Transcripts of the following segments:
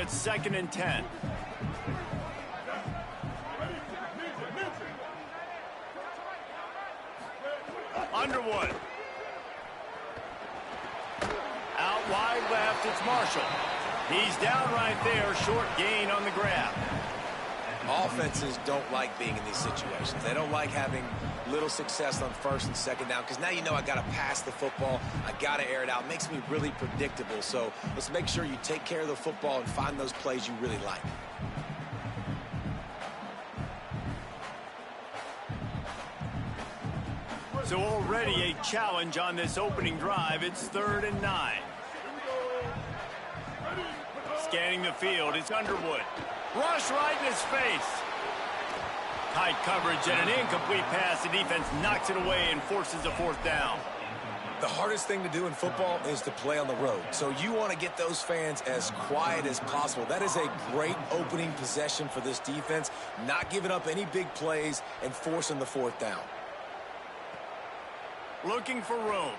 it's 2nd and 10. Underwood. Out wide left, it's Marshall. He's down right there, short gain on the grab. Offenses don't like being in these situations. They don't like having little success on 1st and 2nd down because now you know I got to pass the football. I got to air it out. It makes me really predictable. So let's make sure you take care of the football and find those plays you really like. So already a challenge on this opening drive. It's 3rd and 9. Scanning the field, it's Underwood. Rush right in his face. Tight coverage and an incomplete pass. The defense knocks it away and forces a 4th down. The hardest thing to do in football is to play on the road. So you want to get those fans as quiet as possible. That is a great opening possession for this defense. Not giving up any big plays and forcing the 4th down. Looking for room.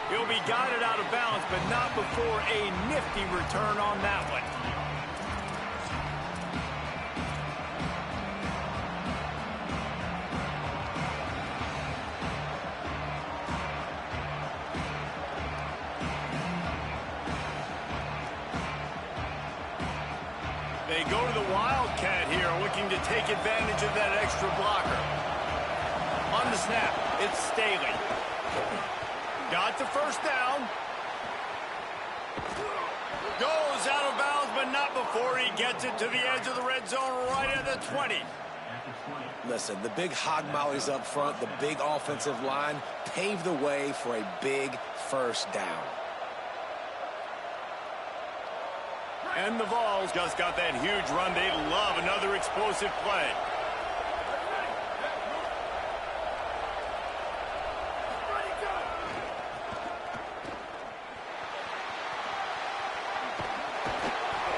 He'll be guided out of bounds, but not before a nifty return on that one. They go to the Wildcat here, looking to take advantage of that extra blocker. On the snap, it's Staley. Got the 1st down. Goes out of bounds, but not before he gets it to the edge of the red zone right at the 20. Listen, the big hog mollies up front, the big offensive line paved the way for a big 1st down. And the Vols just got that huge run. They love another explosive play.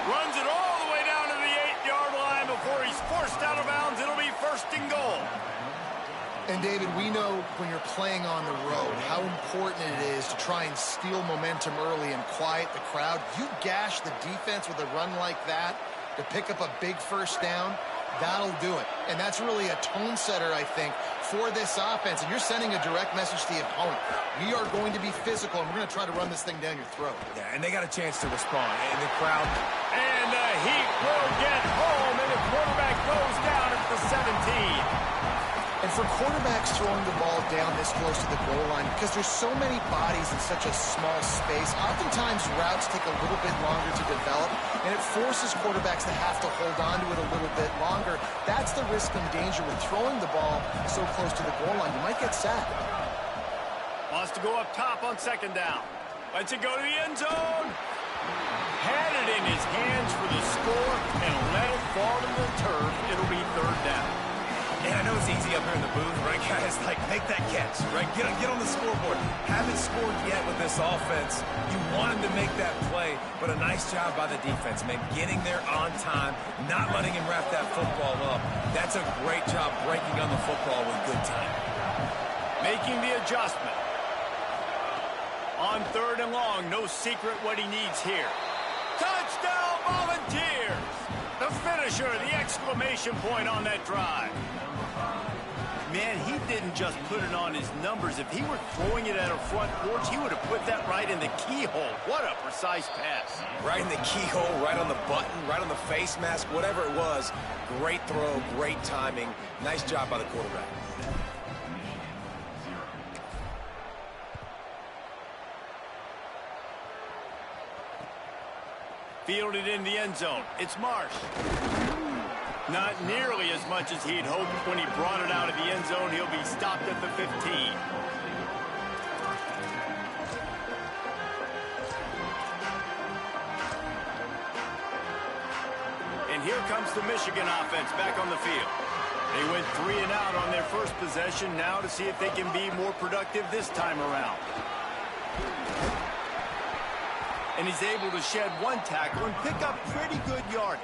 Runs it all the way down to the 8-yard line before he's forced out of bounds. It'll be 1st and goal. And, David, we know when you're playing on the road how important it is to try and steal momentum early and quiet the crowd. You gash the defense with a run like that to pick up a big 1st down, that'll do it. And that's really a tone setter, I think, for this offense. And you're sending a direct message to the opponent. We are going to be physical, and we're going to try to run this thing down your throat. Yeah, and they got a chance to respond. And the crowd... And the Heat will get home, and the quarterback goes down at the 17. And for quarterbacks throwing the ball down this close to the goal line, because there's so many bodies in such a small space, oftentimes routes take a little bit longer to develop, and it forces quarterbacks to have to hold on to it a little bit longer. That's the risk and danger with throwing the ball so close to the goal line. You might get sacked. Wants to go up top on 2nd down. Lets it go to the end zone. Had it in his hands for the score and let it fall to the turf. It'll be 3rd down. And I know it's easy up here in the booth, right, guys? Like, make that catch, right? Get on the scoreboard. Haven't scored yet with this offense. You want him to make that play, but a nice job by the defense, man. Getting there on time, not letting him wrap that football up. That's a great job breaking on the football with good time. Making the adjustment. On 3rd and long, no secret what he needs here. Touchdown, Volunteers! The finisher, the exclamation point on that drive. Man, he didn't just put it on his numbers. If he were throwing it at a front porch, he would have put that right in the keyhole. What a precise pass. Right in the keyhole, right on the button, right on the face mask, whatever it was. Great throw, great timing. Nice job by the quarterback. Fielded in the end zone. It's Marsh. Not nearly as much as he'd hoped when he brought it out of the end zone. He'll be stopped at the 15. And here comes the Michigan offense back on the field. They went 3 and out on their first possession. Now to see if they can be more productive this time around. And he's able to shed 1 tackle and pick up pretty good yardage.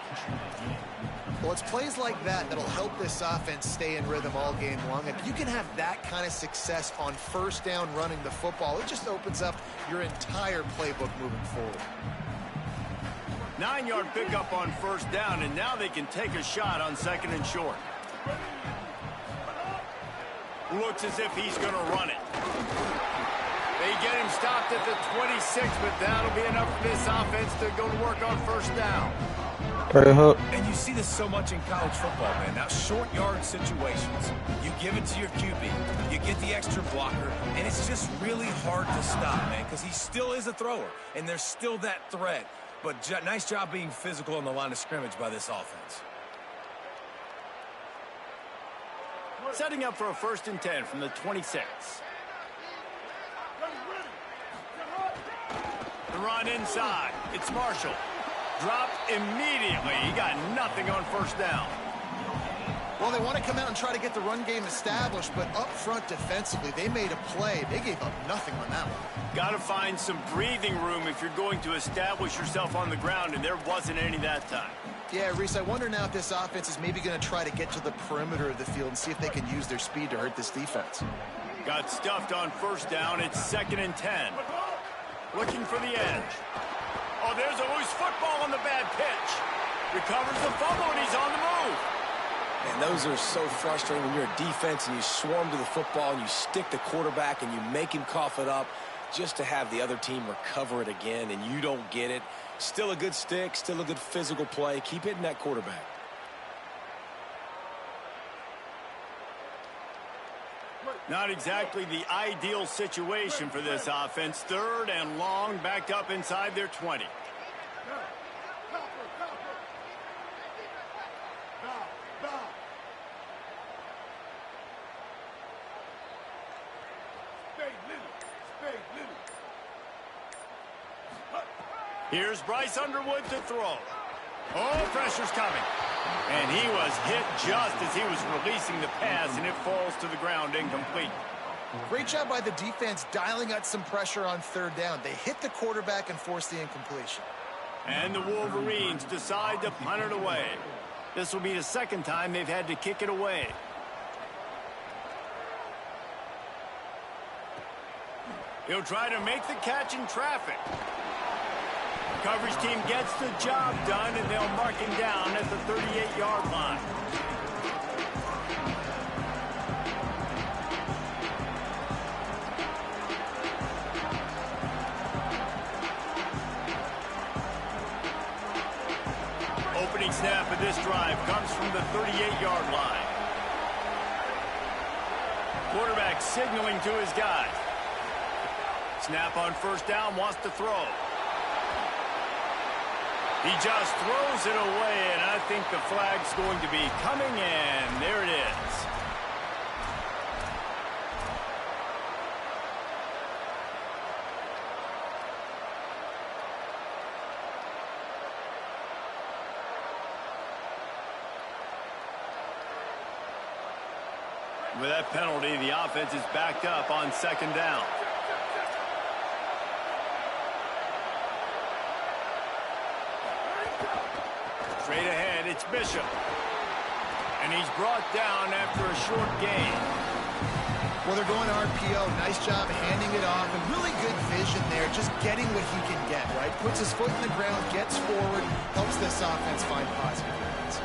Well, it's plays like that that'll help this offense stay in rhythm all game long. If you can have that kind of success on 1st down running the football, it just opens up your entire playbook moving forward. 9-yard pickup on first down, and now they can take a shot on 2nd and short. Looks as if he's going to run it. They get him stopped at the 26, but that'll be enough for this offense to go to work on first down. And you see this so much in college football, man. Now, short yard situations. You give it to your QB. You get the extra blocker, and it's just really hard to stop, man, because he still is a thrower, and there's still that threat. But nice job being physical on the line of scrimmage by this offense. Setting up for a 1st and 10 from the 26. The run inside. It's Marshall. Dropped immediately. He got nothing on first down. Well, they want to come out and try to get the run game established, but up front defensively, they made a play. They gave up nothing on that one. Got to find some breathing room if you're going to establish yourself on the ground, and there wasn't any that time. Yeah, Reese, I wonder now if this offense is maybe going to try to get to the perimeter of the field and see if they can use their speed to hurt this defense. Got stuffed on first down. It's 2nd and 10. Looking for the edge. Oh, there's a loose football on the bad pitch. Recovers the fumble, and he's on the move. And those are so frustrating when you're a defense and you swarm to the football and you stick the quarterback and you make him cough it up just to have the other team recover it again and you don't get it. Still a good stick, still a good physical play. Keep hitting that quarterback. Not exactly the ideal situation for this offense. 3rd and long, backed up inside their 20. Here's Bryce Underwood to throw. Oh, pressure's coming. And he was hit just as he was releasing the pass, and it falls to the ground incomplete. Great job by the defense dialing out some pressure on 3rd down. They hit the quarterback and forced the incompletion. And the Wolverines decide to punt it away. This will be the 2nd time they've had to kick it away. He'll try to make the catch in traffic. Coverage team gets the job done, and they'll mark him down at the 38-yard line. Opening snap of this drive comes from the 38-yard line. Quarterback signaling to his guy. Snap on first down, wants to throw. He just throws it away, and I think the flag's going to be coming, and there it is. With that penalty, the offense is backed up on 2nd down. Straight ahead, it's Bishop. And he's brought down after a short gain. Well, they're going RPO. Nice job handing it off, and really good vision there, just getting what he can get, right? Puts his foot in the ground, gets forward, helps this offense find positive points.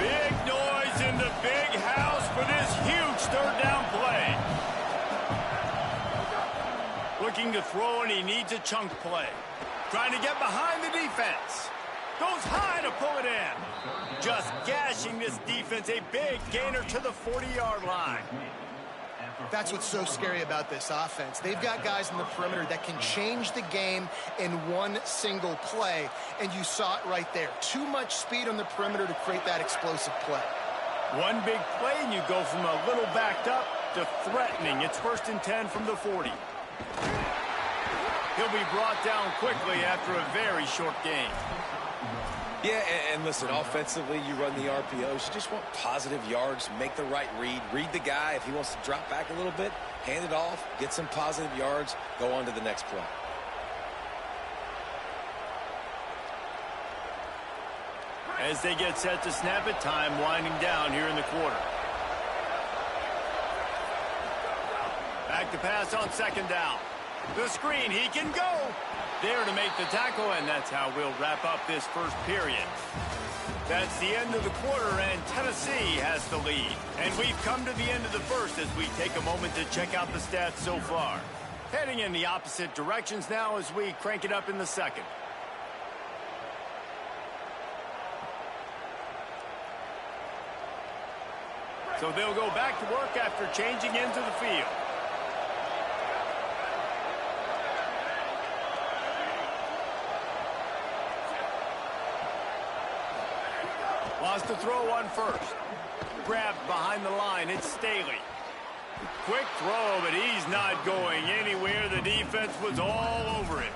Big noise in the big house for this huge 3rd down play. Looking to throw, and he needs a chunk play. Trying to get behind the defense. Goes high to pull it in. Just gashing this defense. A big gainer to the 40-yard line. That's what's so scary about this offense. They've got guys in the perimeter that can change the game in one single play, and you saw it right there. Too much speed on the perimeter to create that explosive play. One big play, and you go from a little backed up to threatening. It's 1st and 10 from the 40. He'll be brought down quickly after a very short game. Yeah, and listen, offensively, you run the RPOs. You just want positive yards, make the right read the guy. If he wants to drop back a little bit, hand it off, get some positive yards, go on to the next play. As they get set to snap it, time winding down here in the quarter. Back to pass on 2nd down. The screen, he can go. there to make the tackle, and that's how we'll wrap up this first period. That's the end of the quarter, and Tennessee has the lead. And we've come to the end of the first as we take a moment to check out the stats so far. Heading in the opposite directions now as we crank it up in the second. So they'll go back to work after changing into the field. Lost the throw on first. Grabbed behind the line. It's Staley. Quick throw, but he's not going anywhere. The defense was all over it.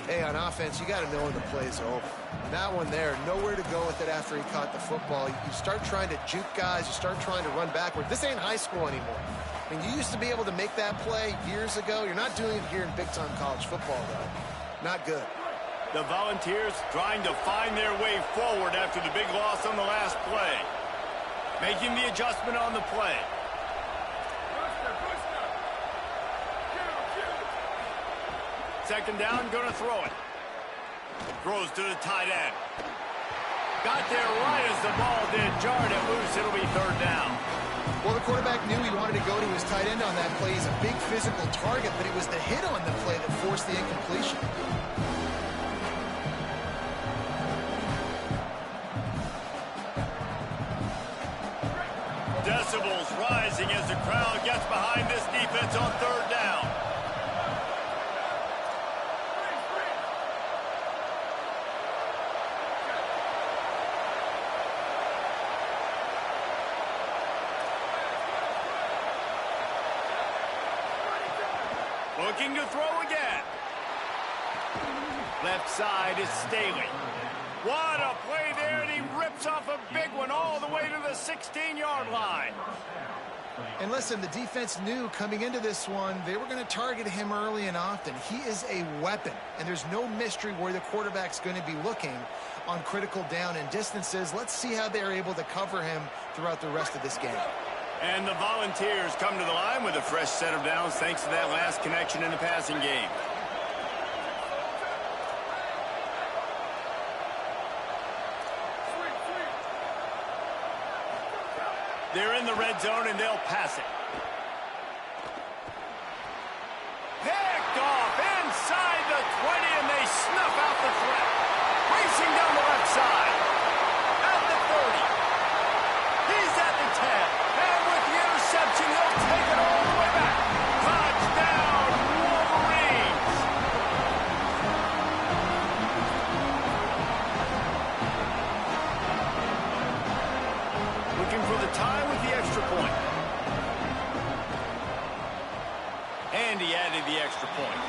Hey, on offense, you got to know when the play's over. That one there, nowhere to go with it after he caught the football. You start trying to juke guys. You start trying to run backward. This ain't high school anymore. I mean, you used to be able to make that play years ago. You're not doing it here in big-time college football, though. Not good. The Volunteers trying to find their way forward after the big loss on the last play. Making the adjustment on the play. Second down, going to throw it. Throws to the tight end. Got there right as the ball did. Jarred it loose. It'll be third down. Well, the quarterback knew he wanted to go to his tight end on that play. He's a big physical target, but it was the hit on the play that forced the incompletion. Decibels rising as the crowd gets behind this defense on third down. Looking to throw again. Left side is Staley. What a play there, and he rips off a big one all the way to the 16-yard line. And listen, the defense knew coming into this one, they were going to target him early and often. He is a weapon, and there's no mystery where the quarterback's going to be looking on critical down and distances. Let's see how they're able to cover him throughout the rest of this game. And the Volunteers come to the line with a fresh set of downs thanks to that last connection in the passing game. They're in the red zone, and they'll pass it. Picked off inside the 20, and they snuff out the threat. Racing down the left side. At the 30. He's at the 10. And with the interception, he'll take it all the way back. Touchdown, Wolverines! Looking for the tie with the extra point. And he added the extra point.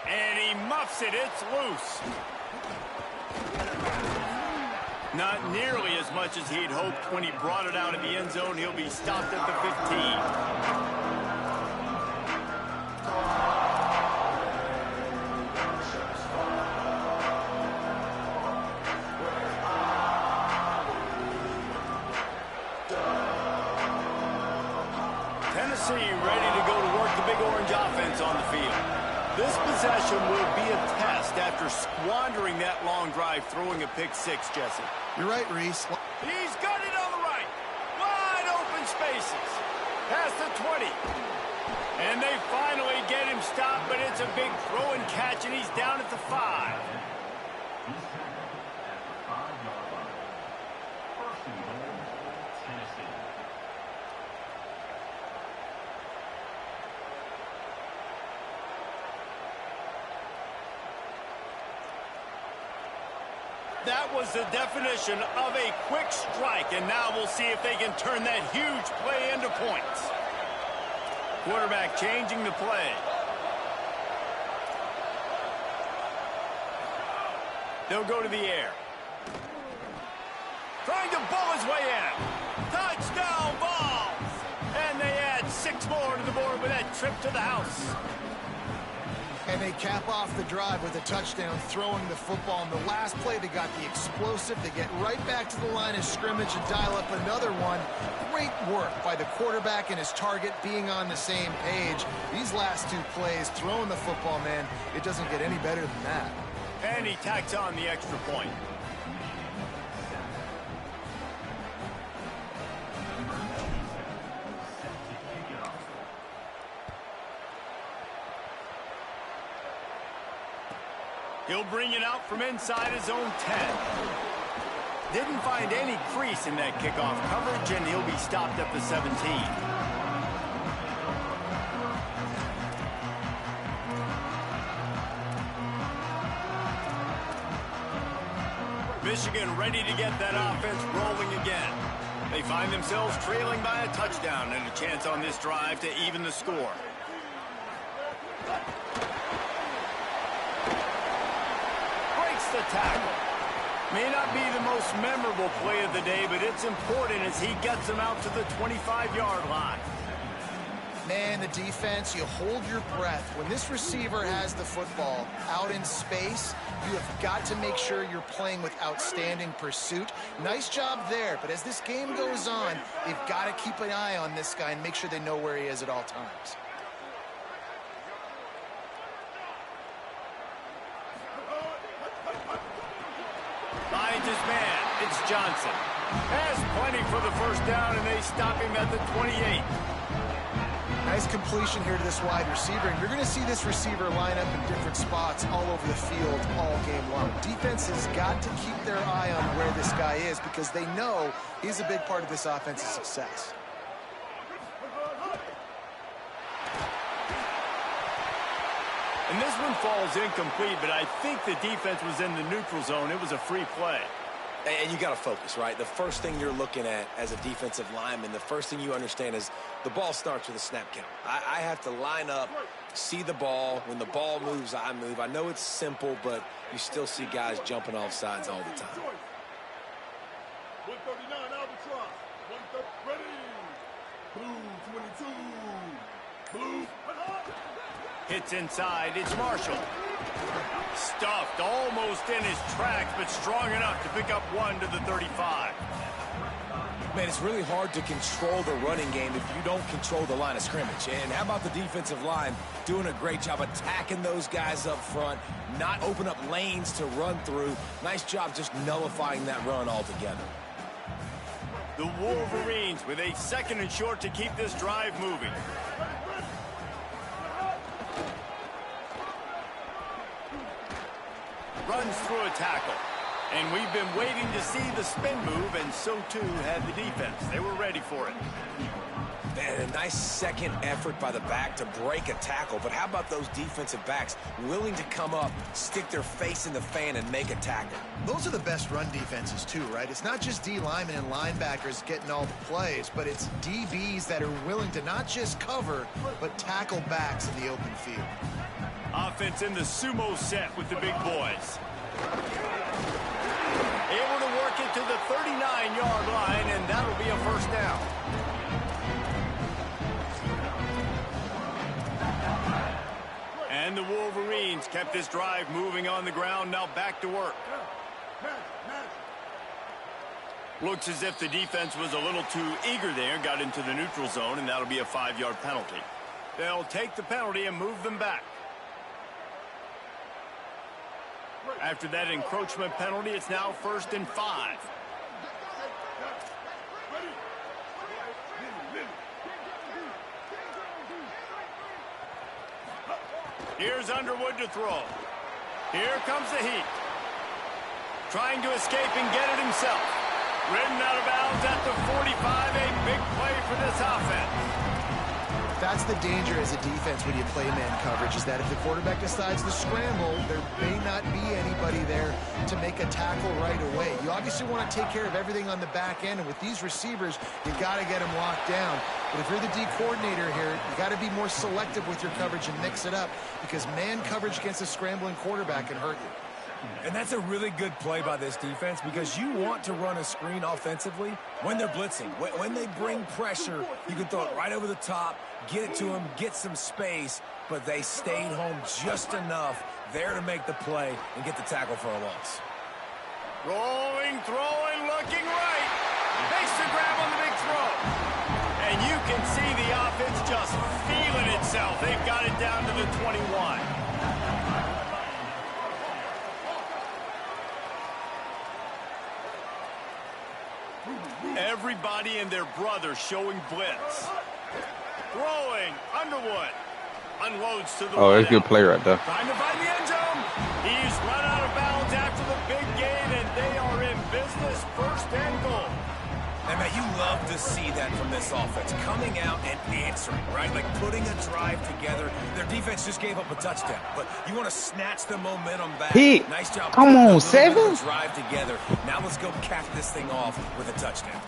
And he muffs it. It's loose. Not nearly as much as he'd hoped when he brought it out of the end zone. He'll be stopped at the 15. Tennessee ready to go to work the Big Orange offense on the field. This possession will be a test after squandering that long drive, throwing a pick six, Jesse. You're right, Reese. He's got it on the right. Wide open spaces. Past the 20. And they finally get him stopped, but it's a big throw and catch, and he's down at the 5. That was the definition of a quick strike, and now we'll see if they can turn that huge play into points. Quarterback changing the play. They'll go to the air. Trying to bull his way in. Touchdown balls! And they add 6 more to the board with that trip to the house. And they cap off the drive with a touchdown, throwing the football. In the last play, they got the explosive. They get right back to the line of scrimmage and dial up another one. Great work by the quarterback and his target being on the same page. These last two plays, throwing the football, man, it doesn't get any better than that. And he tacks on the extra point. He'll bring it out from inside his own 10. Didn't find any crease in that kickoff coverage, and he'll be stopped at the 17. Michigan ready to get that offense rolling again. They find themselves trailing by a touchdown and a chance on this drive to even the score. The tackle. May not be the most memorable play of the day, but it's important as he gets him out to the 25-yard line. Man, the defense, you hold your breath. When this receiver has the football out in space, you have got to make sure you're playing with outstanding pursuit. Nice job there, but as this game goes on, they've got to keep an eye on this guy and make sure they know where he is at all times. Finds his man. It's Johnson. Has plenty for the first down, and they stop him at the 28. Nice completion here to this wide receiver, and you're going to see this receiver line up in different spots all over the field all game long. Defense has got to keep their eye on where this guy is because they know he's a big part of this offense's success. And this one falls incomplete, but I think the defense was in the neutral zone. It was a free play. And you got to focus, right? The first thing you're looking at as a defensive lineman, the first thing you understand is the ball starts with a snap count. I have to line up, see the ball. When the ball moves, I move. I know it's simple, but you still see guys jumping off sides all the time. 139 Albatross. 130 ready. Blue 22. Blue. Hits inside. It's Marshall. Stuffed almost in his tracks, but strong enough to pick up one to the 35. Man, it's really hard to control the running game if you don't control the line of scrimmage. And how about the defensive line doing a great job attacking those guys up front, not open up lanes to run through. Nice job just nullifying that run altogether. The Wolverines with a second and short to keep this drive moving. Runs through a tackle. And we've been waiting to see the spin move, and so too had the defense. They were ready for it. And a nice second effort by the back to break a tackle. But how about those defensive backs willing to come up, stick their face in the fan, and make a tackle? Those are the best run defenses too, right? It's not just D linemen and linebackers getting all the plays, but it's DBs that are willing to not just cover, but tackle backs in the open field. Offense in the sumo set with the big boys. Able to work it to the 39-yard line, and that'll be a first down. And the Wolverines kept this drive moving on the ground, now back to work. Looks as if the defense was a little too eager there, got into the neutral zone, and that'll be a 5-yard penalty. They'll take the penalty and move them back. After that encroachment penalty, it's now 1st and 5. Here's Underwood to throw. Here comes the heat. Trying to escape and get it himself. Ridden out of bounds at the 45. A big play for this offense. That's the danger as a defense when you play man coverage, is that if the quarterback decides to scramble, there may not be anybody there to make a tackle right away. You obviously want to take care of everything on the back end, and with these receivers, you got to get them locked down. But if you're the D coordinator here, you got to be more selective with your coverage and mix it up, because man coverage against a scrambling quarterback can hurt you. And that's a really good play by this defense because you want to run a screen offensively when they're blitzing. When they bring pressure, you can throw it right over the top, get it to them, get some space, but they stayed home just enough there to make the play and get the tackle for a loss. Rolling, throwing, looking right. Makes the grab on the big throw. And you can see the offense just feeling itself. They've got it down to the 21. Everybody and their brother showing blitz. Throwing, Underwood. Unloads to the Oh, that's a good play right there. Trying to find the end zone. He's run out of bounds after the big gain, and they are in business, first and goal. And, man, you love to see that from this offense, coming out and answering, right? Like putting a drive together. Their defense just gave up a touchdown, but you want to snatch the momentum back. Pete, nice job. come on, 7. Drive together. Now let's go cap this thing off with a touchdown.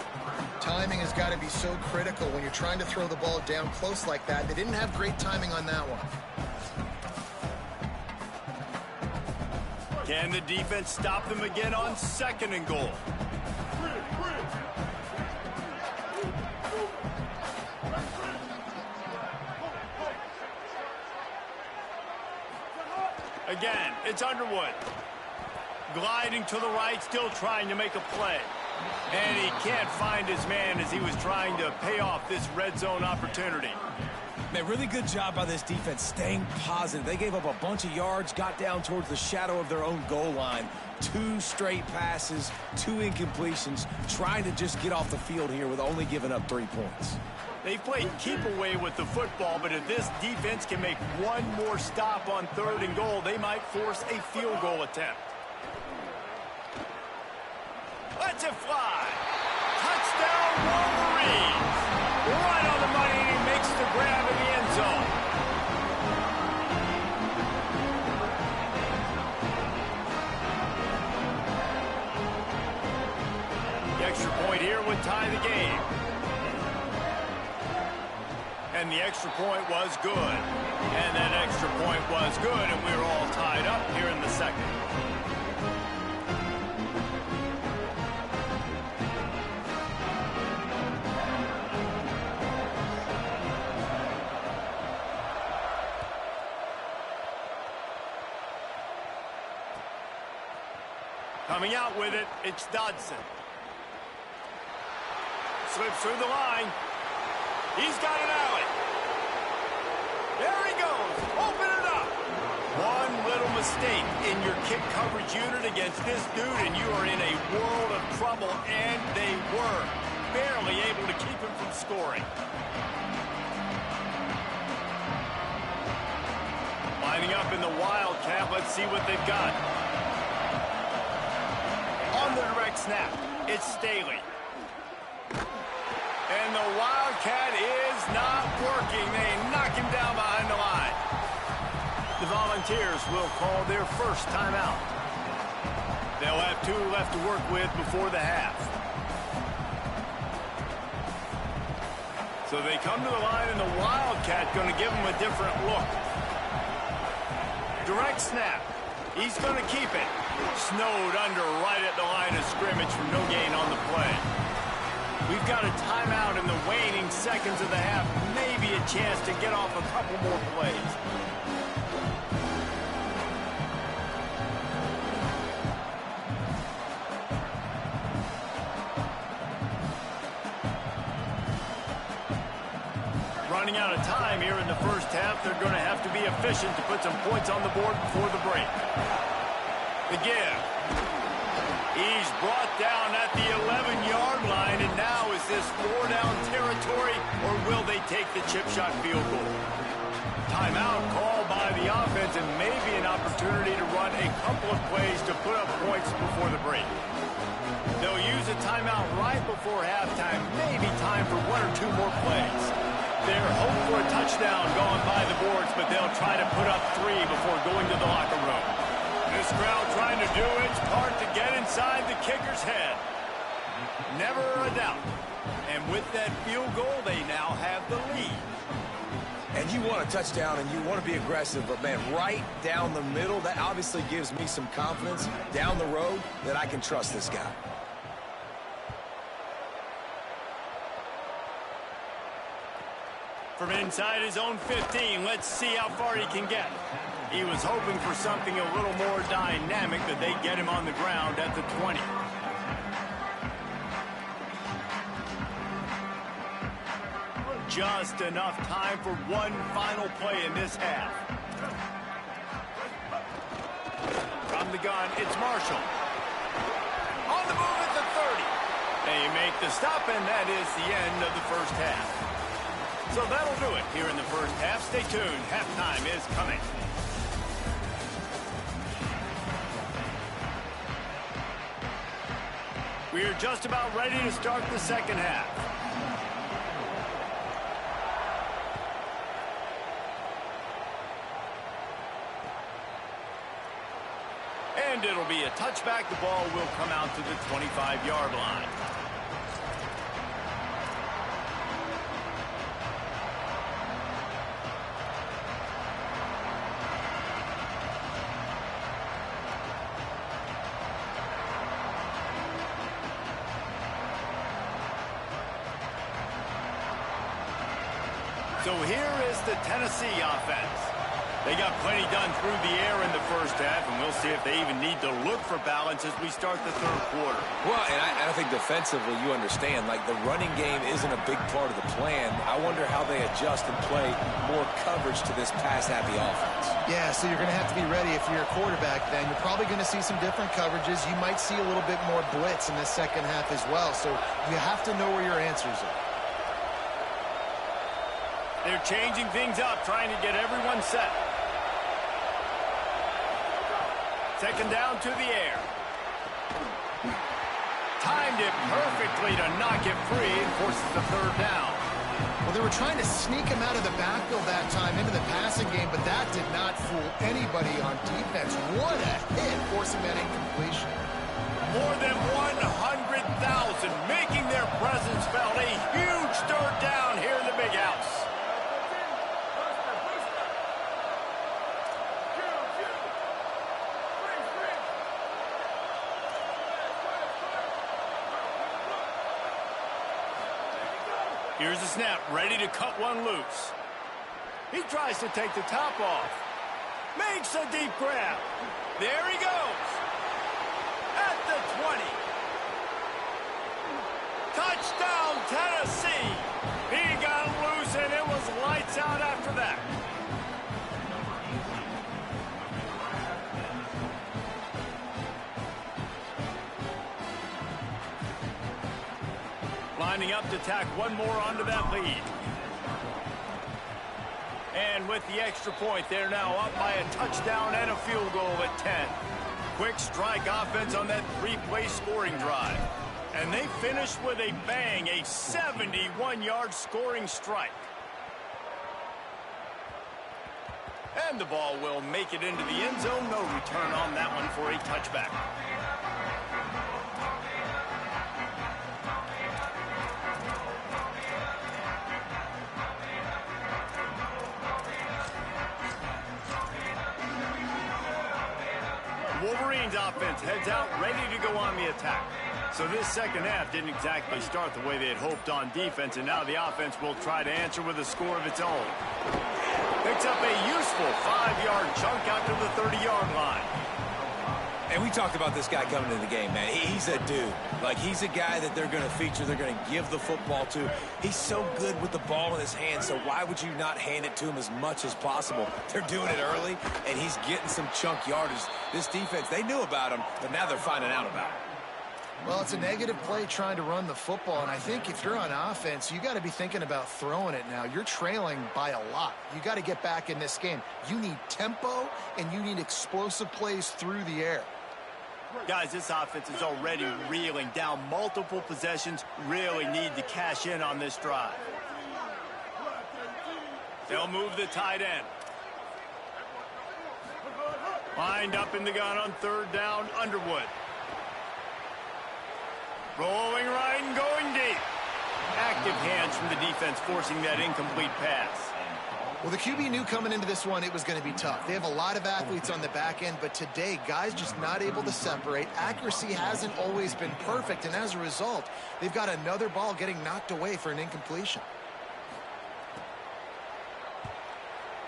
Timing has got to be so critical when you're trying to throw the ball down close like that. They didn't have great timing on that one. Can the defense stop them again on second and goal? Again, it's Underwood. Gliding to the right, still trying to make a play. And he can't find his man as he was trying to pay off this red zone opportunity. Man, really good job by this defense staying positive. They gave up a bunch of yards, got down towards the shadow of their own goal line. 2 straight passes, 2 incompletions, trying to just get off the field here with only giving up 3 points. They played keep away with the football, but if this defense can make one more stop on third and goal, they might force a field goal attempt. Let's it fly. Touchdown, Wolverines. Right on the money, and he makes the grab in the end zone. The extra point here would tie the game. And the extra point was good. And that extra point was good, and we were all tied up here in the second. Coming out with it, it's Dodson. Slips through the line. He's got an alley. There he goes. Open it up. One little mistake in your kick coverage unit against this dude, and you are in a world of trouble, and they were barely able to keep him from scoring. Lining up in the Wildcat. Let's see what they've got. On the direct snap, it's Staley. And the Wildcat is not working. They knock him down behind the line. The Volunteers will call their first timeout. They'll have 2 left to work with before the half. So they come to the line, and the Wildcat going to give them a different look. Direct snap. He's going to keep it. Snowed under right at the line of scrimmage from no gain on the play. We've got a timeout in the waning seconds of the half. Maybe a chance to get off a couple more plays. Running out of time here in the first half. They're going to have to be efficient to put some points on the board before the break. The give. He's brought down at the 11-yard line, and now is this 4-down territory, or will they take the chip shot field goal? Timeout called by the offense, and maybe an opportunity to run a couple of plays to put up points before the break. They'll use a timeout right before halftime, maybe time for 1 or 2 more plays. They're hoping for a touchdown going by the boards, but they'll try to put up 3 before going to the locker room. This crowd trying to do its part to get inside the kicker's head. Never a doubt. And with that field goal, they now have the lead. And you want a touchdown, and you want to be aggressive, but, man, right down the middle, that obviously gives me some confidence down the road that I can trust this guy. From inside his own 15, let's see how far he can get. He was hoping for something a little more dynamic, but they get him on the ground at the 20. Just enough time for one final play in this half. From the gun, it's Marshall. On the move at the 30. They make the stop, and that is the end of the first half. So that'll do it here in the first half. Stay tuned. Halftime is coming. We're just about ready to start the second half. And it'll be a touchback. The ball will come out to the 25-yard line. So here is the Tennessee offense. They got plenty done through the air in the first half, and we'll see if they even need to look for balance as we start the third quarter. Well, and I think defensively, you understand, like the running game isn't a big part of the plan. I wonder how they adjust and play more coverage to this pass-happy offense. Yeah, so you're going to have to be ready if you're a quarterback then. You're probably going to see some different coverages. You might see a little bit more blitz in the second half as well, so you have to know where your answers are. They're changing things up, trying to get everyone set. Second down to the air. Timed it perfectly to knock it free and forces the third down. Well, they were trying to sneak him out of the backfield that time into the passing game, but that did not fool anybody on defense. What a hit, forcing that incompletion. More than 100,000 making their presence felt. A huge third down here in the big house. Here's the snap, ready to cut one loose. He tries to take the top off. Makes a deep grab. There he goes. At the 20. Touchdown, Tennessee. He got loose, and it was lights out after that. Lining up to tack one more onto that lead. And with the extra point, they're now up by a touchdown and a field goal at 10. Quick strike offense on that three-play scoring drive. And they finish with a bang, a 71-yard scoring strike. And the ball will make it into the end zone. No return on that one for a touchback. Wolverines offense heads out, ready to go on the attack. So this second half didn't exactly start the way they had hoped on defense, and now the offense will try to answer with a score of its own. Picks up a useful 5-yard chunk out to the 30-yard line. And we talked about this guy coming into the game, man. He's a dude. Like, he's a guy that they're going to feature, they're going to give the football to. He's so good with the ball in his hands, so why would you not hand it to him as much as possible? They're doing it early, and he's getting some chunk yardage. This defense, they knew about him, but now they're finding out about him. Well, it's a negative play trying to run the football, and I think if you're on offense, you got to be thinking about throwing it now. You're trailing by a lot. You got to get back in this game. You need tempo, and you need explosive plays through the air. Guys, this offense is already reeling down multiple possessions. Really need to cash in on this drive. They'll move the tight end. Lined up in the gun on third down, Underwood. Rolling right and going deep. Active hands from the defense forcing that incomplete pass. Well, the QB knew coming into this one it was going to be tough. They have a lot of athletes on the back end, but today, guys just not able to separate. Accuracy hasn't always been perfect, and as a result, they've got another ball getting knocked away for an incompletion.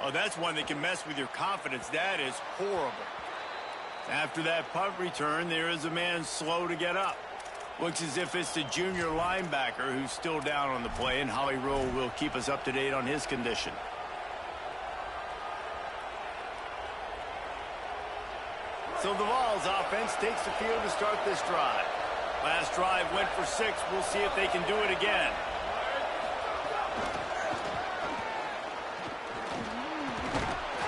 Oh, that's one that can mess with your confidence. That is horrible. After that punt return, there is a man slow to get up. Looks as if it's the junior linebacker who's still down on the play, and Howie Rowe will keep us up to date on his condition. So the Vols offense takes the field to start this drive. Last drive went for 6. We'll see if they can do it again.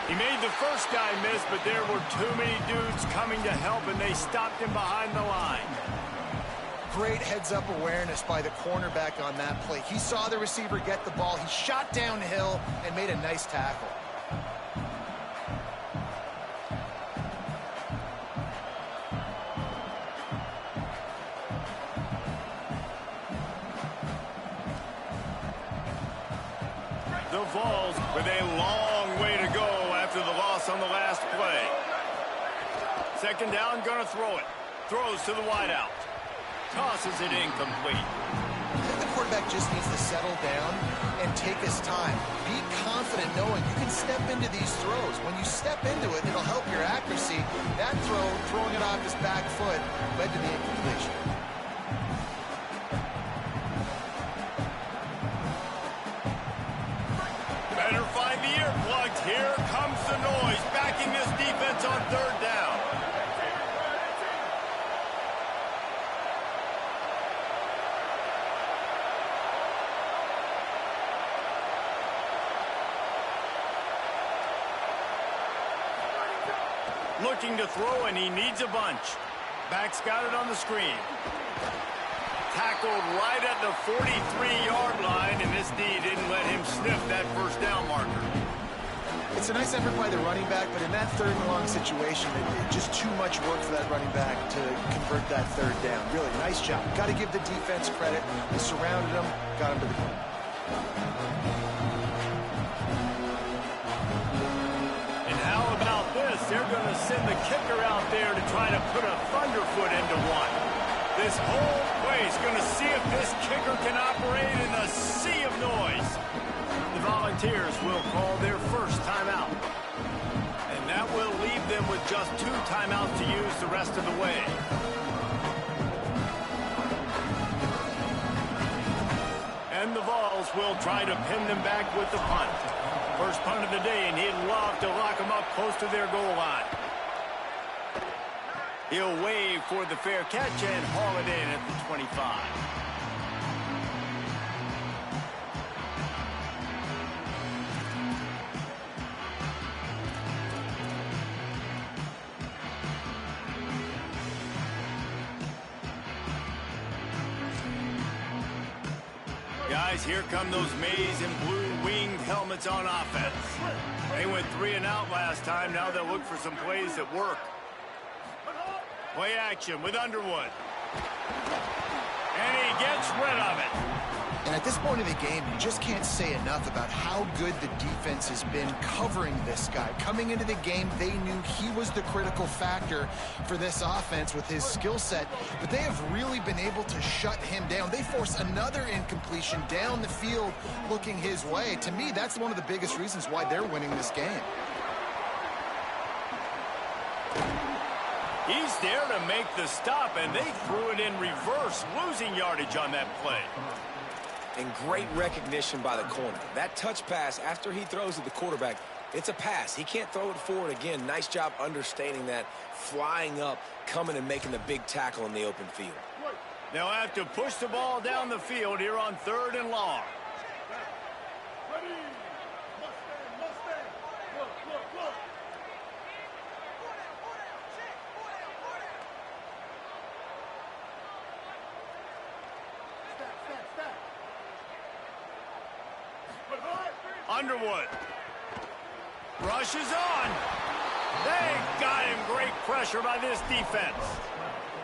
He made the first guy miss, but there were too many dudes coming to help, and they stopped him behind the line. Great heads-up awareness by the cornerback on that play. He saw the receiver get the ball. He shot downhill and made a nice tackle. The Vols with a long way to go after the loss on the last play. Second down, gonna throw it. Throws to the wideout. Tosses it incomplete. I think the quarterback just needs to settle down and take his time. Be confident knowing you can step into these throws. When you step into it, it'll help your accuracy. That throw, throwing it off his back foot, led to the incompletion. Better find the earplugs. Here comes the noise, backing this defense on third down. Looking to throw, and he needs a bunch. Back's got it on the screen. Tackled right at the 43-yard line, and this D didn't let him sniff that first down marker. It's a nice effort by the running back, but in that third and long situation, just too much work for that running back to convert that third down. Really, nice job. Got to give the defense credit. They surrounded him, got him to the goal. And how about this? They're going to send the kicker out there to try to put a thunderfoot into one. This whole place going to see if this kicker can operate in a sea of noise. The Volunteers will call their first timeout. And that will leave them with just 2 timeouts to use the rest of the way. And the Vols will try to pin them back with the punt. First punt of the day, and he'd love to lock them up close to their goal line. He'll wave for the fair catch and haul it in at the 25. Guys, here come those maize and blue-winged helmets on offense. They went 3 and out last time. Now they'll look for some plays that work. Play action with Underwood. And he gets rid of it. And at this point in the game, you just can't say enough about how good the defense has been covering this guy. Coming into the game, they knew he was the critical factor for this offense with his skill set, but they have really been able to shut him down. They force another incompletion down the field looking his way. To me, that's one of the biggest reasons why they're winning this game. He's there to make the stop, and they threw it in reverse, losing yardage on that play. And great recognition by the corner. That touch pass after he throws at the quarterback, it's a pass. He can't throw it forward again. Nice job understanding that, flying up, coming and making the big tackle in the open field. They'll have to push the ball down the field here on 3rd and long. Ready. Mustang. Look. Step. Underwood. Rushes on. They got him. Great pressure by this defense.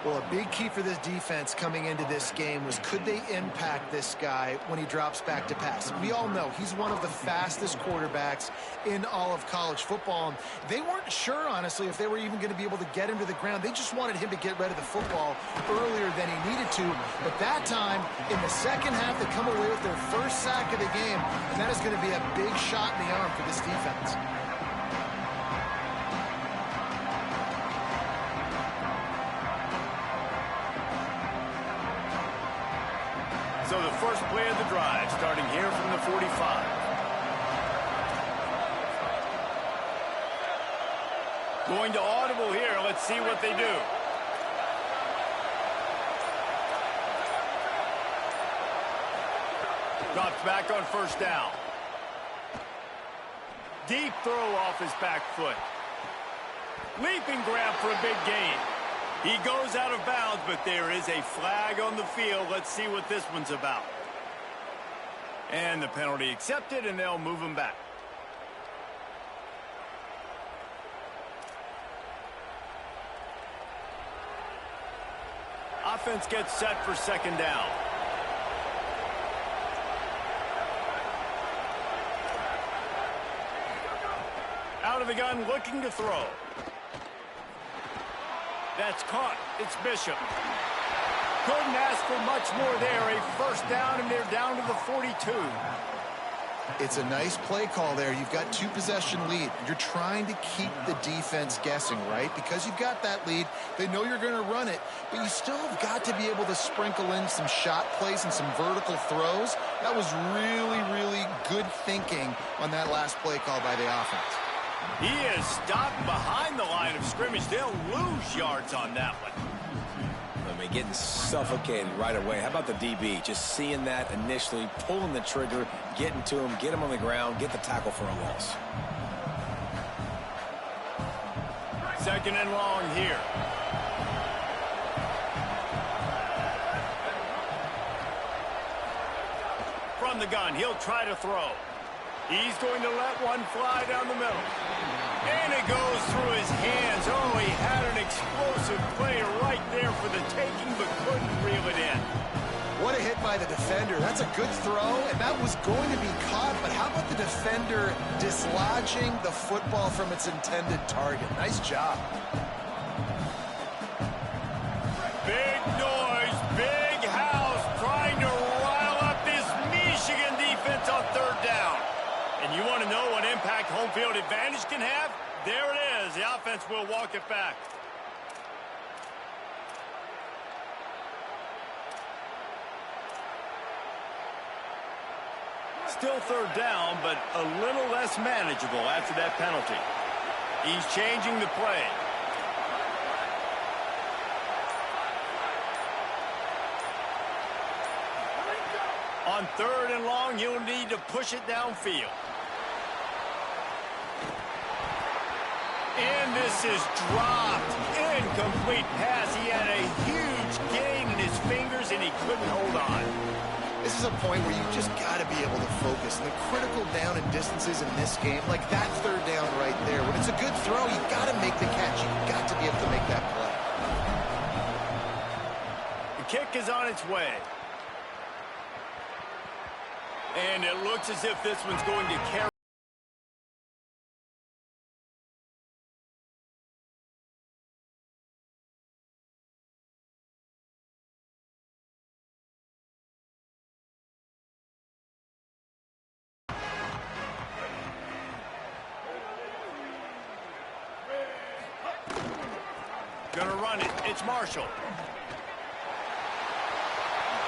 Well, a big key for this defense coming into this game was could they impact this guy when he drops back to pass? We all know he's one of the fastest quarterbacks in all of college football. They weren't sure, honestly, if they were even going to be able to get him to the ground. They just wanted him to get rid of the football earlier than he needed to. But that time, in the second half, they come away with their first sack of the game, and that is going to be a big shot in the arm for this defense. So the first play of the drive, starting here from the 45. Going to audible here. Let's see what they do. Drops back on first down. Deep throw off his back foot. Leaping grab for a big gain. He goes out of bounds, but there is a flag on the field. Let's see what this one's about. And the penalty accepted, and they'll move him back. Offense gets set for second down. Out of the gun, looking to throw. That's caught. It's Bishop. Couldn't ask for much more there. A first down, and they're down to the 42. It's a nice play call there. You've got two-possession lead. You're trying to keep the defense guessing, right? Because you've got that lead, they know you're going to run it, but you still have got to be able to sprinkle in some shot plays and some vertical throws. That was really, really good thinking on that last play call by the offense. He is stopped behind the line of scrimmage. They'll lose yards on that one. I mean, getting suffocated right away. How about the DB? Just seeing that initially, pulling the trigger, getting to him, get him on the ground, get the tackle for a loss. Second and long here. From the gun, he'll try to throw. He's going to let one fly down the middle. And it goes through his hands. Oh, he had an explosive play right there for the taking, but couldn't reel it in. What a hit by the defender. That's a good throw, and that was going to be caught, but how about the defender dislodging the football from its intended target? Nice job. Big noise, big house, trying to rile up this Michigan defense on third down. And you want to know what impact home field advantage can have? There it is. The offense will walk it back. Still third down, but a little less manageable after that penalty. He's changing the play. On third and long, he'll need to push it downfield. And this is dropped. Incomplete pass. He had a huge gain in his fingers, and he couldn't hold on. This is a point where you've just got to be able to focus. And the critical down and distances in this game, like that third down right there, when it's a good throw, you've got to make the catch. You've got to be able to make that play. The kick is on its way. And it looks as if this one's going to carry. Gonna run it. It's Marshall.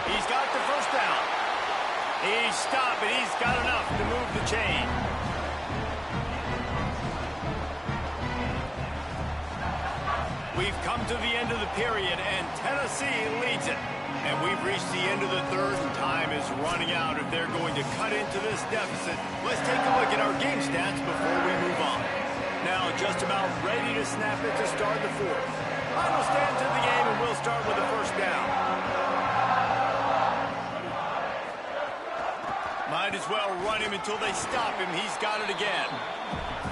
He's got the first down. He's stopped, but he's got enough to move the chain. We've come to the end of the period, and Tennessee leads it. And we've reached the end of the third, and time is running out if they're going to cut into this deficit. Let's take a look at our game stats before we move on. Now just about ready to snap it to start the fourth. Final stand to the game, and we'll start with the first down. Might as well run him until they stop him. He's got it again.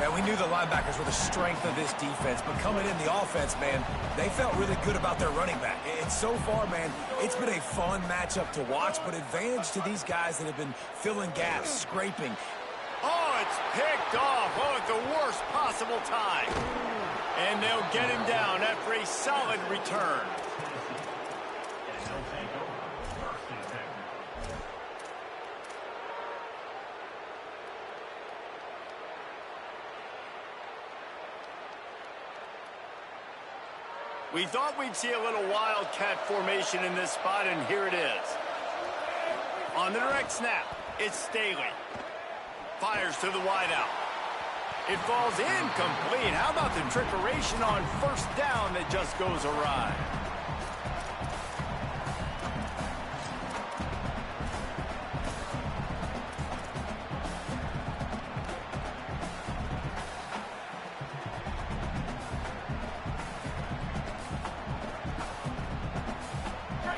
And we knew the linebackers were the strength of this defense, but coming in the offense, man, they felt really good about their running back. And so far, man, it's been a fun matchup to watch, but advantage to these guys that have been filling gaps, scraping. Oh, it's picked off. Oh, at the worst possible time. And they'll get him down after a solid return. We thought we'd see a little wildcat formation in this spot, and here it is. On the direct snap, it's Staley. Fires to the wideout. It falls incomplete. How about the trickeration on first down that just goes awry?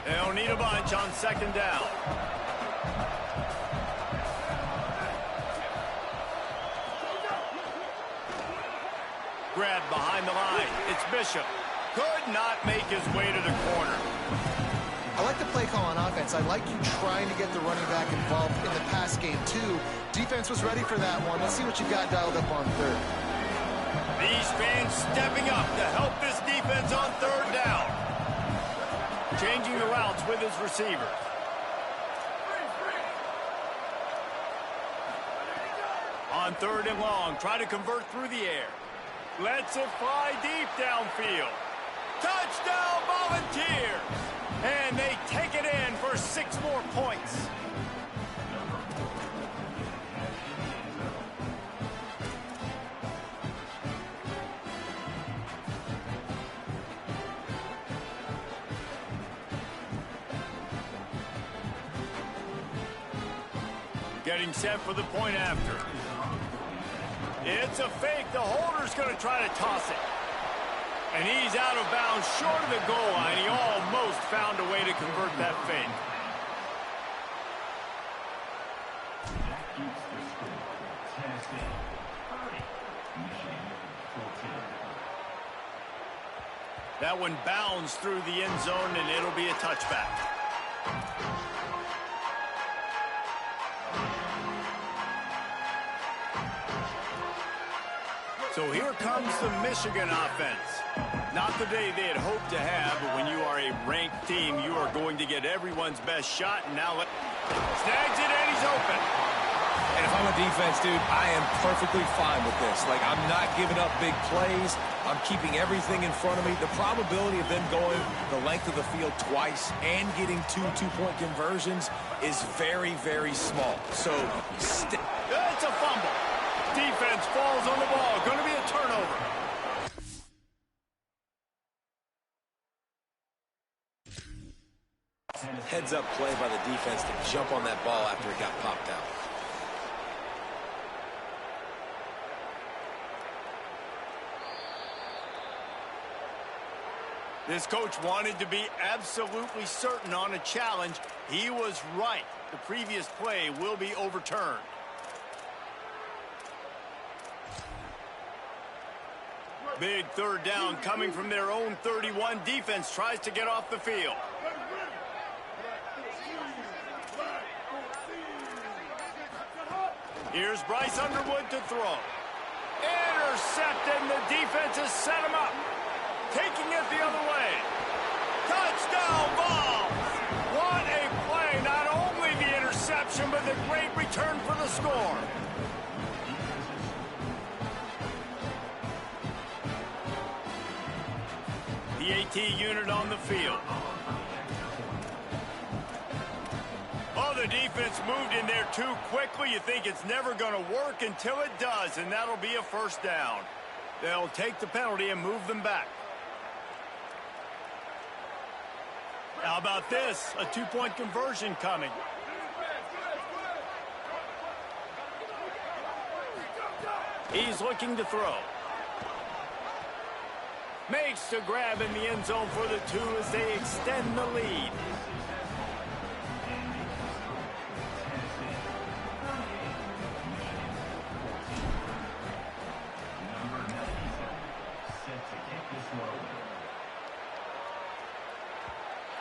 They'll need a bunch on second down. Grab behind the line. It's Bishop. Could not make his way to the corner. I like the play call on offense. I like you trying to get the running back involved in the pass game, too. Defense was ready for that one. Let's see what you got dialed up on third. These fans stepping up to help this defense on third down. Changing the routes with his receivers. On third and long, try to convert through the air. Lets it fly deep downfield. Touchdown, Volunteers! And they take it in for 6 more points. Getting set for the point after. It's a fake. The holder's going to try to toss it. And he's out of bounds short of the goal line. He almost found a way to convert that fake. That one bounds through the end zone, and it'll be a touchback. So here comes the Michigan offense. Not the day they had hoped to have, but when you are a ranked team, you are going to get everyone's best shot. And now snags it, and he's open. And if I'm a defense, dude, I am perfectly fine with this. Like, I'm not giving up big plays. I'm keeping everything in front of me. The probability of them going the length of the field twice and getting 2 two-point conversions is very, very small. So, it's a fumble. Defense falls on the ball. Going to be a turnover. Heads-up play by the defense to jump on that ball after it got popped out. This coach wanted to be absolutely certain on a challenge. He was right. The previous play will be overturned. Big third down coming from their own 31. Defense tries to get off the field. Here's Bryce Underwood to throw. Intercepted, and the defense has set him up. Taking it the other way. Touchdown ball. What a play. Not only the interception, but the great return for the score. The AT unit on the field. Oh, the defense moved in there too quickly. You think it's never going to work until it does, and that'll be a first down. They'll take the penalty and move them back. How about this? A 2-point conversion coming. He's looking to throw. Makes the grab in the end zone for the 2 as they extend the lead.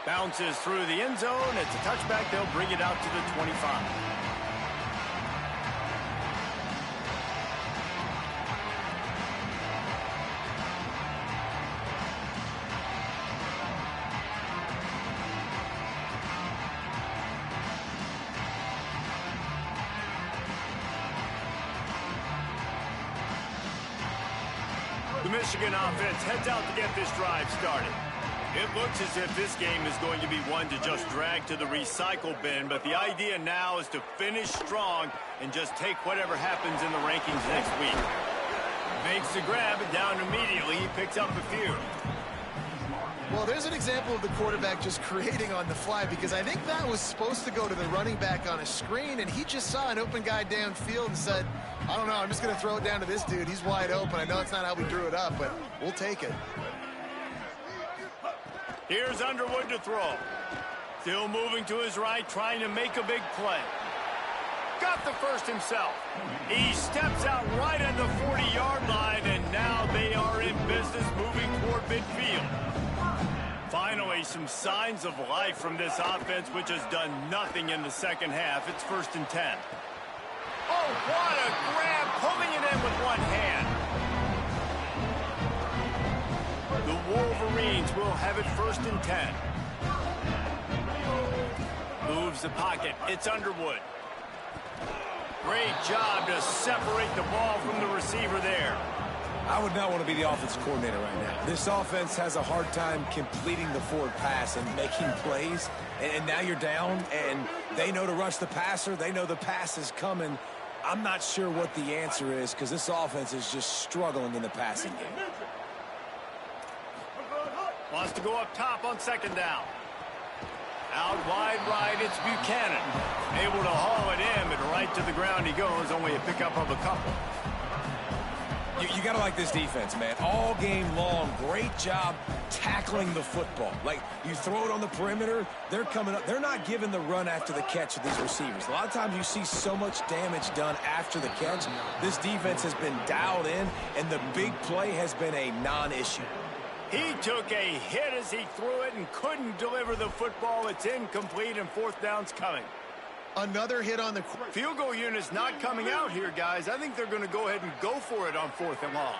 Bounces through the end zone. It's a touchback. They'll bring it out to the 25. The Michigan offense heads out to get this drive started. It looks as if this game is going to be one to just drag to the recycle bin, but the idea now is to finish strong and just take whatever happens in the rankings next week. Makes the grab and down immediately. He picks up a few. Well, there's an example of the quarterback just creating on the fly, because I think that was supposed to go to the running back on a screen, and he just saw an open guy downfield and said, I don't know, I'm just going to throw it down to this dude. He's wide open. I know it's not how we drew it up, but we'll take it. Here's Underwood to throw. Still moving to his right, trying to make a big play. Got the first himself. He steps out right at the 40-yard line, and now they are in business moving toward midfield. Finally, some signs of life from this offense, which has done nothing in the second half. It's 1st and 10. Oh, what a grab, pulling it in with one hand. The Wolverines will have it 1st and 10. Moves the pocket. It's Underwood. Great job to separate the ball from the receiver there. I would not want to be the offensive coordinator right now. This offense has a hard time completing the forward pass and making plays. And now you're down, and they know to rush the passer. They know the pass is coming. I'm not sure what the answer is, because this offense is just struggling in the passing game. Wants to go up top on 2nd down. Out wide right, it's Buchanan. Able to haul it in, but right to the ground he goes. Only a pickup of a couple. You got to like this defense, man. All game long, great job tackling the football. Like, you throw it on the perimeter, they're coming up. They're not giving the run after the catch of these receivers. A lot of times you see so much damage done after the catch. This defense has been dialed in, and the big play has been a non-issue. He took a hit as he threw it and couldn't deliver the football. It's incomplete, and 4th down's coming. Another hit on the field goal unit's not coming out here, guys. I think they're going to go ahead and go for it on 4th and long.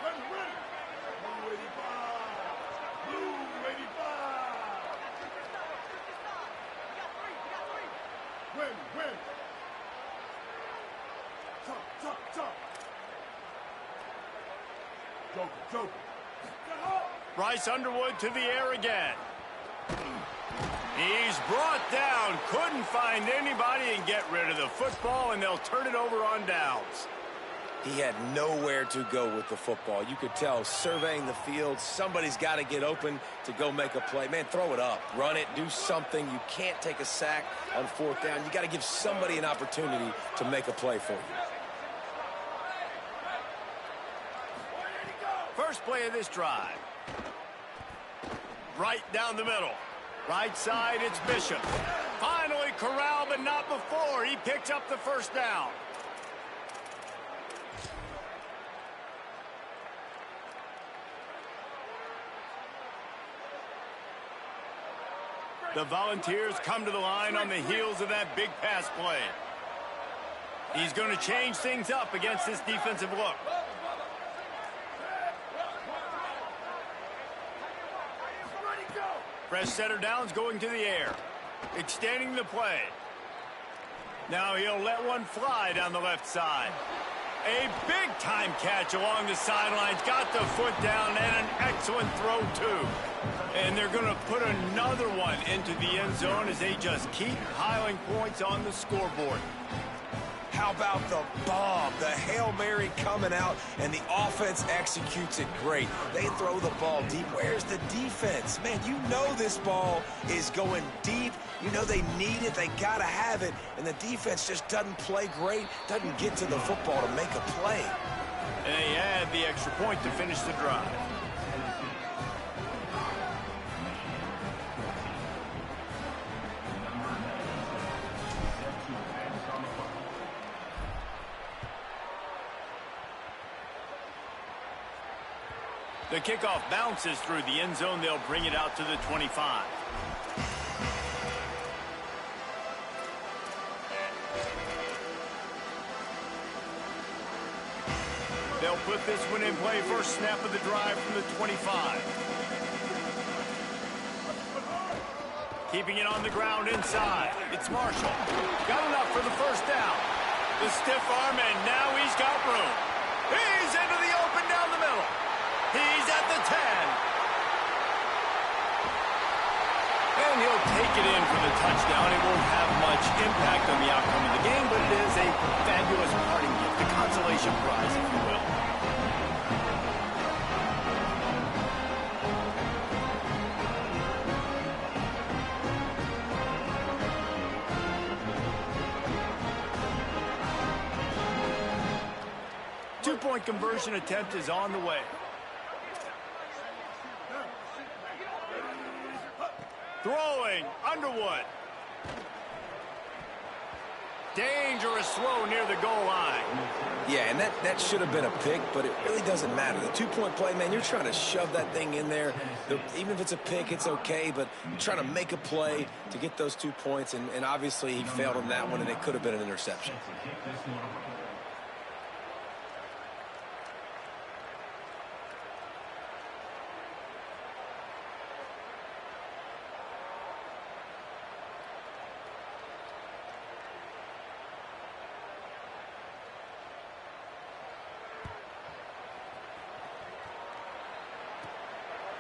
Bryce Underwood to the air again. He's brought down, couldn't find anybody and get rid of the football, and they'll turn it over on downs. He had nowhere to go with the football. You could tell, surveying the field, somebody's got to get open to go make a play. Man, throw it up, run it, do something. You can't take a sack on 4th down. You got to give somebody an opportunity to make a play for you. First play of this drive. Right down the middle. Right side, it's Bishop. Finally corralled, but not before. He picks up the 1st down. The Volunteers come to the line on the heels of that big pass play. He's going to change things up against this defensive look. Fresh center downs going to the air. Extending the play. Now he'll let one fly down the left side. A big-time catch along the sidelines. Got the foot down and an excellent throw, too. And they're going to put another one into the end zone as they just keep piling points on the scoreboard. How about the bomb? The Hail Mary coming out, and the offense executes it great. They throw the ball deep. Where's the defense? Man, you know this ball is going deep. You know they need it. They got to have it. And the defense just doesn't play great, doesn't get to the football to make a play. And they add the extra point to finish the drive. The kickoff bounces through the end zone. They'll bring it out to the 25. They'll put this one in play first snap of the drive from the 25. Keeping it on the ground inside. It's Marshall. Got enough for the first down. The stiff arm, and now he's got room. He's into the open down the middle. He's at the 10. And he'll take it in for the touchdown. It won't have much impact on the outcome of the game, but it is a fabulous parting gift, a consolation prize, if you will. Two-point conversion attempt is on the way. Throwing, Underwood. Dangerous throw near the goal line. Yeah, and that should have been a pick, but it really doesn't matter. The two-point play, man, you're trying to shove that thing in there. Even if it's a pick, it's okay, but you're trying to make a play to get those 2 points, and obviously he failed on that one, and it could have been an interception.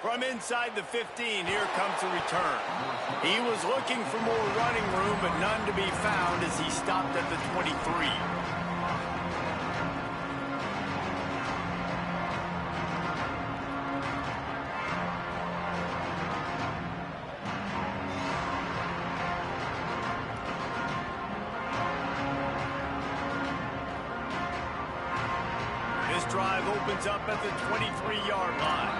From inside the 15, here comes the return. He was looking for more running room, but none to be found as he stopped at the 23. This drive opens up at the 23-yard line.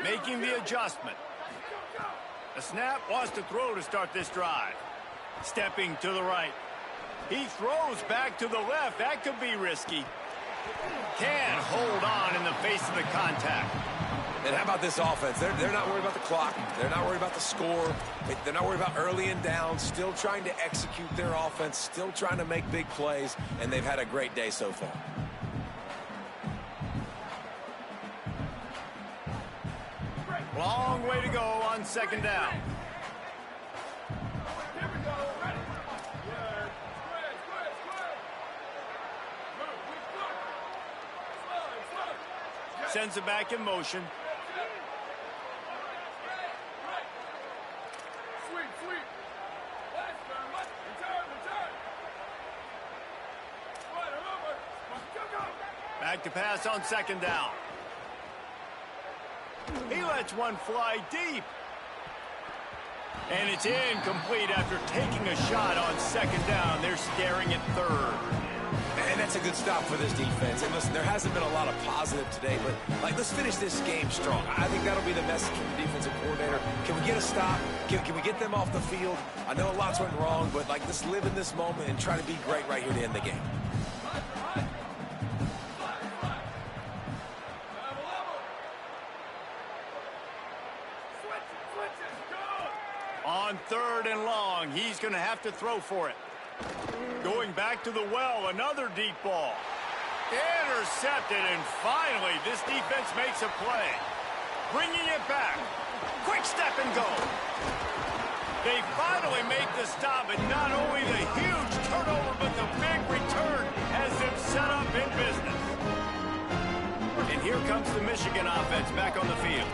Making the adjustment. The snap wants to throw to start this drive. Stepping to the right. He throws back to the left. That could be risky. Can't hold on in the face of the contact. And how about this offense? They're not worried about the clock. They're not worried about the score. They're not worried about early and down. Still trying to execute their offense. Still trying to make big plays. And they've had a great day so far. Long way to go on second down. Here we go. Ready. Yeah. Square. Sends it back in motion. Sweep. Return. Back to pass on second down. He lets one fly deep. And it's incomplete after taking a shot on second down. They're staring at third. And that's a good stop for this defense. And listen, there hasn't been a lot of positive today, but let's finish this game strong. I think that'll be the message from the defensive coordinator. Can we get a stop? Can we get them off the field? I know lots went wrong, but let's live in this moment and try to be great right here to end the game. On third and long, he's going to have to throw for it. Going back to the well, another deep ball. Intercepted, and finally, this defense makes a play. Bringing it back. Quick step and go. They finally make the stop, and not only the huge turnover, but the big return has them set up in business. And here comes the Michigan offense back on the field.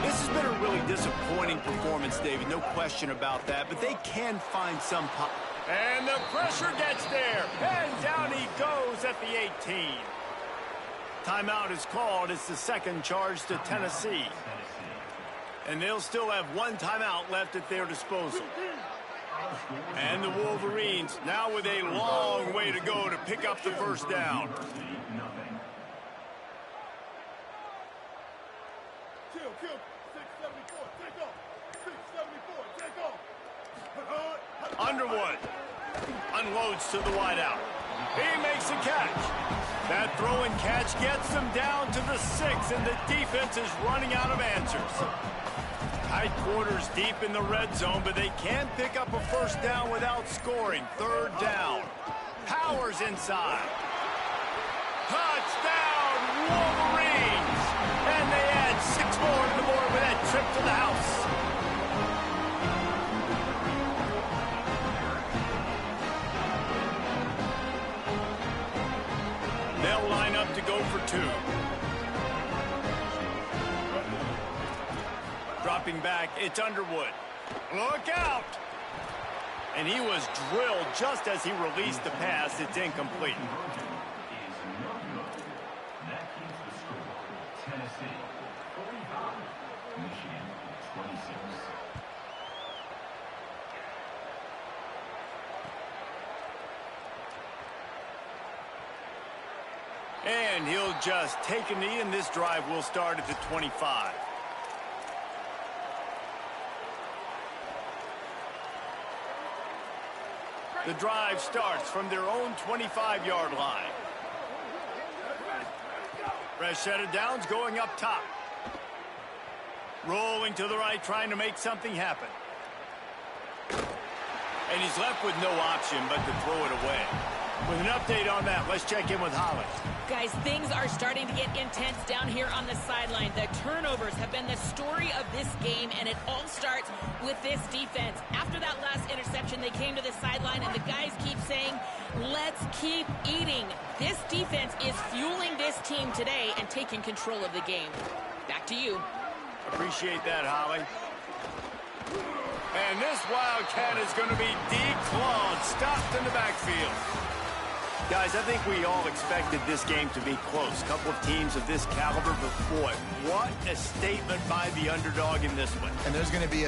This has been a really disappointing performance, David, no question about that, but they can find some pop. And the pressure gets there, and down he goes at the 18. Timeout is called. It's the second charge to Tennessee. And they'll still have one timeout left at their disposal. And the Wolverines now with a long way to go to pick up the first down. Kill. 674, take off. 674, take off. Underwood unloads to the wideout. He makes a catch. That throw and catch gets them down to the 6, and the defense is running out of answers. Tight quarters deep in the red zone, but they can pick up a first down without scoring. Third down. Powers inside. Touchdown, Wolverines! And they add 6 more to the board with that trip to the house. They'll line up to go for 2. Dropping back, it's Underwood. Look out! And he was drilled just as he released the pass. It's incomplete. And he'll just take a knee, and this drive will start at the 25. The drive starts from their own 25-yard line. Fresh set of downs going up top. Rolling to the right, trying to make something happen. And he's left with no option but to throw it away. With an update on that, let's check in with Holly. Guys, things are starting to get intense down here on the sideline. The turnovers have been the story of this game, and it all starts with this defense. After that last interception, they came to the sideline, and the guys keep saying, let's keep eating. This defense is fueling this team today and taking control of the game. Back to you. Appreciate that, Holly. And this Wildcat is going to be declawed, stopped in the backfield. Guys, I think we all expected this game to be close. Couple of teams of this caliber, but boy, what a statement by the underdog in this one. And there's going to be